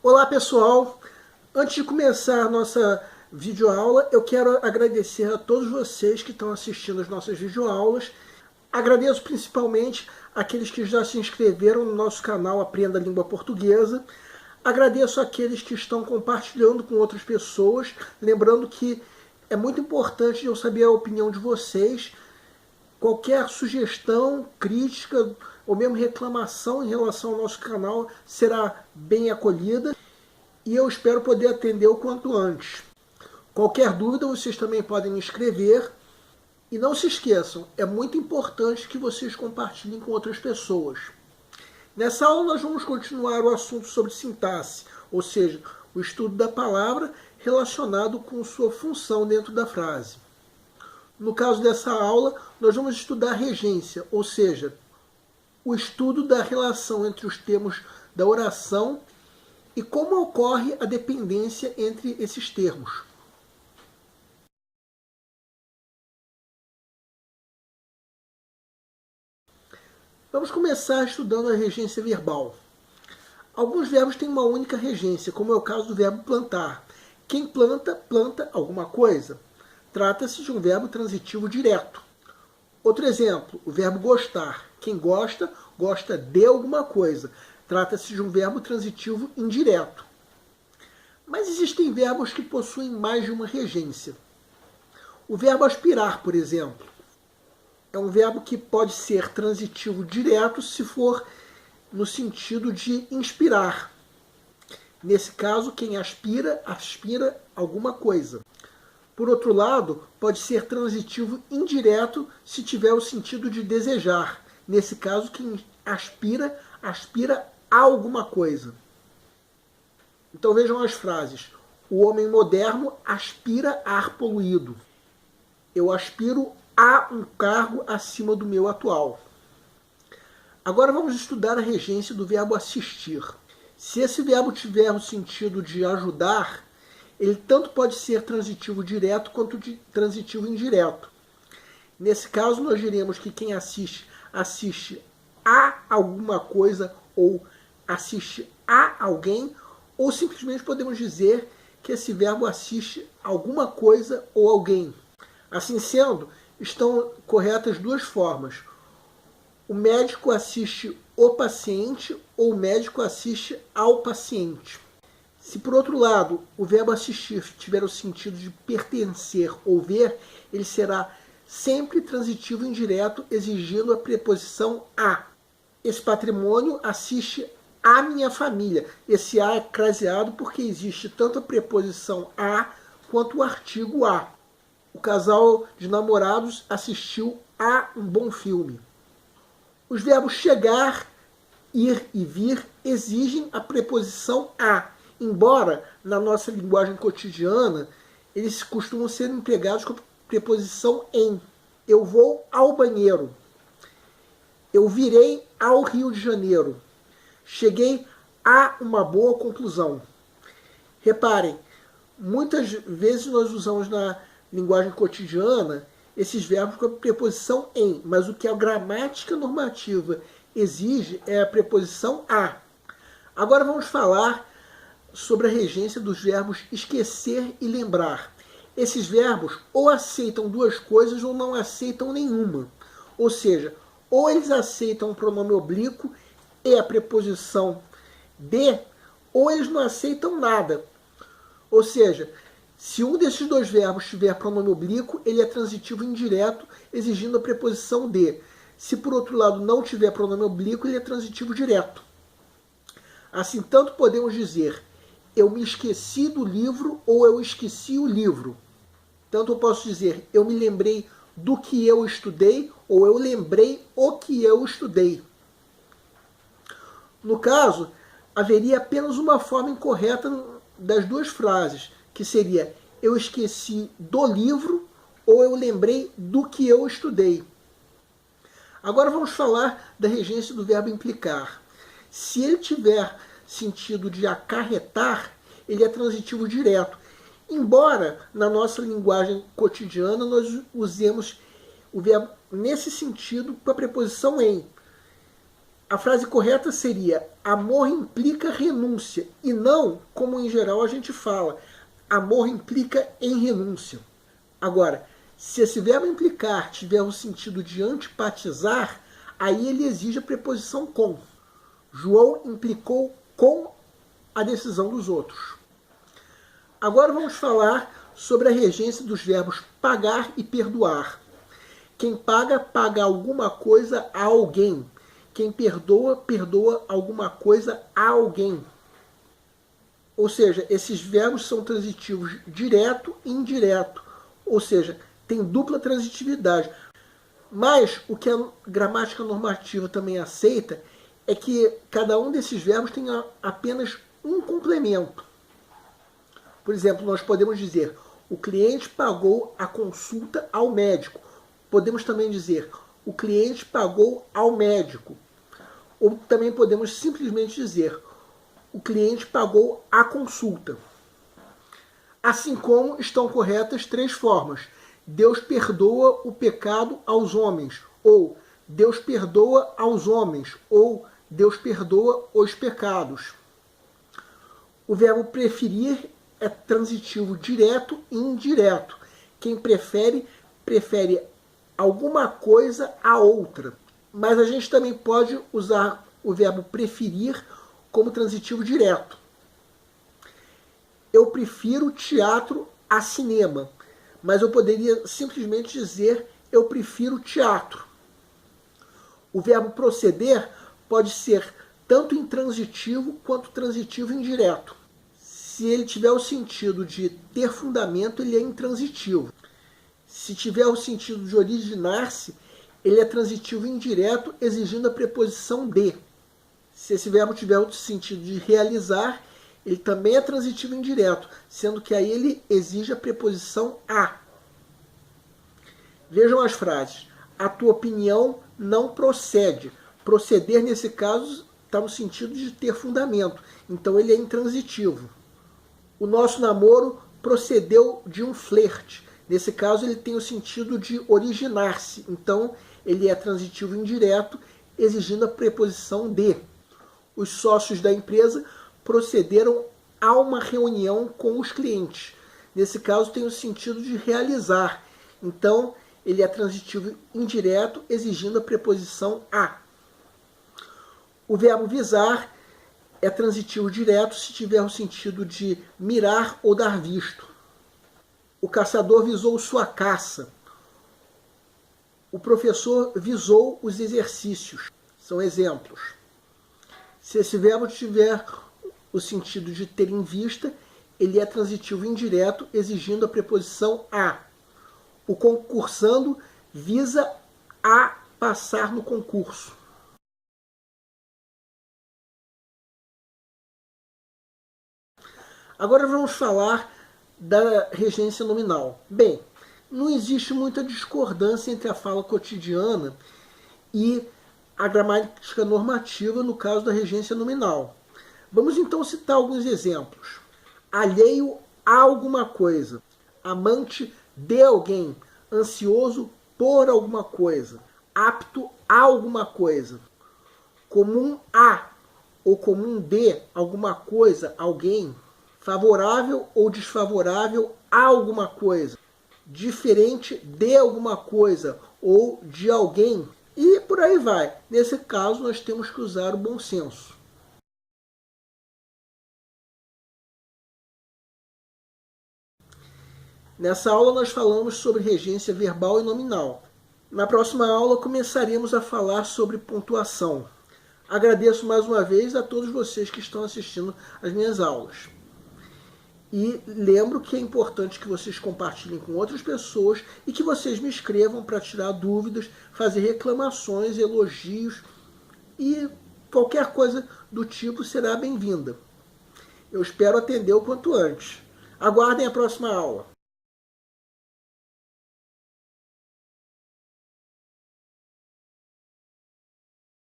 Olá pessoal, antes de começar a nossa videoaula, eu quero agradecer a todos vocês que estão assistindo as nossas videoaulas. Agradeço principalmente aqueles que já se inscreveram no nosso canal Aprenda a Língua Portuguesa. Agradeço aqueles que estão compartilhando com outras pessoas, lembrando que é muito importante eu saber a opinião de vocês. Qualquer sugestão, crítica ou mesmo reclamação em relação ao nosso canal será bem acolhida e eu espero poder atender o quanto antes. Qualquer dúvida vocês também podem me escrever e não se esqueçam, é muito importante que vocês compartilhem com outras pessoas. Nessa aula nós vamos continuar o assunto sobre sintaxe, ou seja, o estudo da palavra relacionado com sua função dentro da frase. No caso dessa aula, nós vamos estudar regência, ou seja, o estudo da relação entre os termos da oração e como ocorre a dependência entre esses termos. Vamos começar estudando a regência verbal. Alguns verbos têm uma única regência, como é o caso do verbo plantar. Quem planta, planta alguma coisa. Trata-se de um verbo transitivo direto. Outro exemplo, o verbo gostar. Quem gosta, gosta de alguma coisa. Trata-se de um verbo transitivo indireto. Mas existem verbos que possuem mais de uma regência. O verbo aspirar, por exemplo, é um verbo que pode ser transitivo direto se for no sentido de inspirar. Nesse caso, quem aspira, aspira alguma coisa. Por outro lado, pode ser transitivo indireto se tiver o sentido de desejar. Nesse caso, quem aspira, aspira a alguma coisa. Então vejam as frases. O homem moderno aspira ar poluído. Eu aspiro a um cargo acima do meu atual. Agora vamos estudar a regência do verbo assistir. Se esse verbo tiver o sentido de ajudar, ele tanto pode ser transitivo direto quanto de transitivo indireto. Nesse caso, nós diremos que quem assiste, assiste a alguma coisa ou assiste a alguém, ou simplesmente podemos dizer que esse verbo assiste alguma coisa ou alguém. Assim sendo, estão corretas duas formas. O médico assiste o paciente ou o médico assiste ao paciente. Se, por outro lado, o verbo assistir tiver o sentido de pertencer ou ver, ele será sempre transitivo indireto, exigindo a preposição a. Esse patrimônio assiste à minha família. Esse a é craseado porque existe tanto a preposição a quanto o artigo a. O casal de namorados assistiu a um bom filme. Os verbos chegar, ir e vir exigem a preposição a. Embora, na nossa linguagem cotidiana, eles costumam ser empregados com a preposição em. Eu vou ao banheiro. Eu virei ao Rio de Janeiro. Cheguei a uma boa conclusão. Reparem, muitas vezes nós usamos na linguagem cotidiana esses verbos com a preposição em, mas o que a gramática normativa exige é a preposição a. Agora vamos falar sobre a regência dos verbos esquecer e lembrar. Esses verbos ou aceitam duas coisas ou não aceitam nenhuma. Ou seja, ou eles aceitam o pronome oblíquo e a preposição de, ou eles não aceitam nada. Ou seja, se um desses dois verbos tiver pronome oblíquo, ele é transitivo indireto, exigindo a preposição de. Se, por outro lado, não tiver pronome oblíquo, ele é transitivo direto. Assim, tanto podemos dizer eu me esqueci do livro ou eu esqueci o livro. Tanto eu posso dizer eu me lembrei do que eu estudei ou eu lembrei o que eu estudei. No caso, haveria apenas uma forma incorreta das duas frases, que seria eu esqueci do livro ou eu lembrei do que eu estudei. Agora vamos falar da regência do verbo implicar. Se ele tiver sentido de acarretar, ele é transitivo direto. Embora na nossa linguagem cotidiana nós usemos o verbo nesse sentido com a preposição em. A frase correta seria: amor implica renúncia, e não, como em geral a gente fala, amor implica em renúncia. Agora, se esse verbo implicar tiver o sentido de antipatizar, aí ele exige a preposição com. João implicou com a decisão dos outros. Agora vamos falar sobre a regência dos verbos pagar e perdoar. Quem paga, paga alguma coisa a alguém. Quem perdoa, perdoa alguma coisa a alguém. Ou seja, esses verbos são transitivos direto e indireto. Ou seja, tem dupla transitividade. Mas o que a gramática normativa também aceita é que cada um desses verbos tem apenas um complemento. Por exemplo, nós podemos dizer: o cliente pagou a consulta ao médico. Podemos também dizer: o cliente pagou ao médico. Ou também podemos simplesmente dizer: o cliente pagou a consulta. Assim como estão corretas três formas: Deus perdoa o pecado aos homens, ou Deus perdoa aos homens, ou Deus perdoa os pecados. O verbo preferir é transitivo direto e indireto. Quem prefere, prefere alguma coisa a outra. Mas a gente também pode usar o verbo preferir como transitivo direto. Eu prefiro teatro a cinema, mas eu poderia simplesmente dizer: eu prefiro teatro. O verbo proceder pode ser tanto intransitivo quanto transitivo indireto. Se ele tiver o sentido de ter fundamento, ele é intransitivo. Se tiver o sentido de originar-se, ele é transitivo indireto, exigindo a preposição de. Se esse verbo tiver o sentido de realizar, ele também é transitivo indireto, sendo que aí ele exige a preposição a. Vejam as frases. A tua opinião não procede. Proceder, nesse caso, está no sentido de ter fundamento. Então ele é intransitivo. O nosso namoro procedeu de um flerte. Nesse caso, ele tem o sentido de originar-se. Então, ele é transitivo indireto, exigindo a preposição de. Os sócios da empresa procederam a uma reunião com os clientes. Nesse caso, tem o sentido de realizar. Então, ele é transitivo indireto, exigindo a preposição a. O verbo visar é transitivo direto se tiver o sentido de mirar ou dar visto. O caçador visou sua caça. O professor visou os exercícios. São exemplos. Se esse verbo tiver o sentido de ter em vista, ele é transitivo indireto, exigindo a preposição a. O concursando visa a passar no concurso. Agora vamos falar da regência nominal. Bem, não existe muita discordância entre a fala cotidiana e a gramática normativa no caso da regência nominal. Vamos então citar alguns exemplos. Alheio a alguma coisa. Amante de alguém. Ansioso por alguma coisa. Apto a alguma coisa. Comum a ou comum de alguma coisa, alguém. Favorável ou desfavorável a alguma coisa. Diferente de alguma coisa ou de alguém. E por aí vai. Nesse caso, nós temos que usar o bom senso. Nessa aula nós falamos sobre regência verbal e nominal. Na próxima aula começaremos a falar sobre pontuação. Agradeço mais uma vez a todos vocês que estão assistindo às minhas aulas. E lembro que é importante que vocês compartilhem com outras pessoas e que vocês me escrevam para tirar dúvidas, fazer reclamações, elogios e qualquer coisa do tipo será bem-vinda. Eu espero atender o quanto antes. Aguardem a próxima aula.